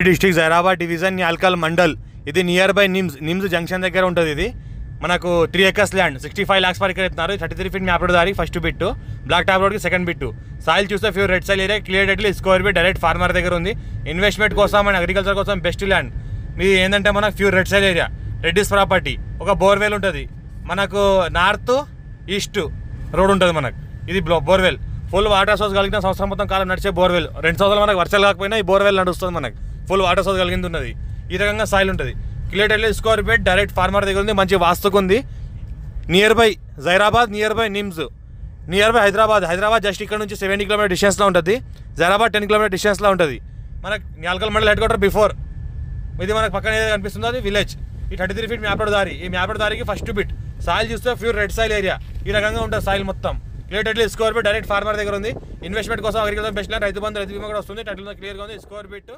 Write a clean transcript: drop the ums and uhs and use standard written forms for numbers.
District Zaheerabad division Nyalkal mandal. ఇది near by NIMS junction దగ్గర ఉంటుంది. ఇది మనకు 3 acres land 65 lakhs per acre ఇస్తున్నారు. 33 feet మ్యాప్ రోడ్ దారి ఫస్ట్ బిట్, బ్లాక్ టాప్ రోడ్కి సెకండ్ బిట్. సాయిల్ చూస్తే pure red soil area, clear డెడ్లీ స్క్వేర్ బిట్ డైరెక్ట్ ఫార్మర్ దగ్గర ఉంది. ఇన్వెస్ట్మెంట్ కోసం అండ్ అగ్రికల్చర్ కోసం బెస్ట్ ల్యాండ్. మీది ఏంటంటే మనకు pure red soil area, Reddy's property. ఒక బోర్వెల్ ఉంటుంది మనకు, నార్త్ ఈస్ట్ రోడ్ ఉంటుంది మనకు. ఇది బోర్వెల్ ఫుల్ వాటర్ సోర్స్ కలిగిన సంవత్సరం మొత్తం కాలం నడిచే బోర్వెల్. 2 సంవత్సరాలు మనకు వర్షాలు కాకపోయినా ఈ బోర్వెల్ నడుస్తుంది మనకు. ఫుల్ వాటర్ సోర్స్ కలిగింది ఉన్నది. ఈ రకంగా సాయిల్ ఉంటుంది. క్లియర్ డెడ్లీ స్క్వేర్ బిట్ డైరెక్ట్ ఫార్మర్ దగ్గర ఉంది. మంచి వాస్తుకుంది. Near by Zaheerabad, near by NIMS, near by Hyderabad just ఇక్కడ నుంచి 70 kilometer డిస్టెన్స్లో ఉంటుంది. జైరాబాద్ 10 kilometer డిస్టెన్స్లో ఉంటుంది. మనకు Nyalkal mandal head quarter before. ఇది మనకు పక్కన ఏదైతే కనిపిస్తుందో అది విలేజ్. ఈ 33 feet మ్యాప్ రోడ్ దారి, ఈ మ్యాప్ రోడ్ దారికి ఫస్ట్ బిట్. సాయిల్ చూస్తే ప్యూర్ రెడ్ సాయిల్ ఏరియా. ఈ రకంగా ఉంటుంది సాయిల్ మొత్తం. క్లియర్ డెడ్లీ స్క్వేర్ బిట్ డైరెక్ట్ ఫార్మర్ దగ్గర ఉంది. ఇన్వెస్ట్మెంట్ కోసం agriculture best land, Rythu Bandhu, రైతు బీమా కూడా వస్తుంది. టైటిల్ క్లియర్గా ఉంది. Square bit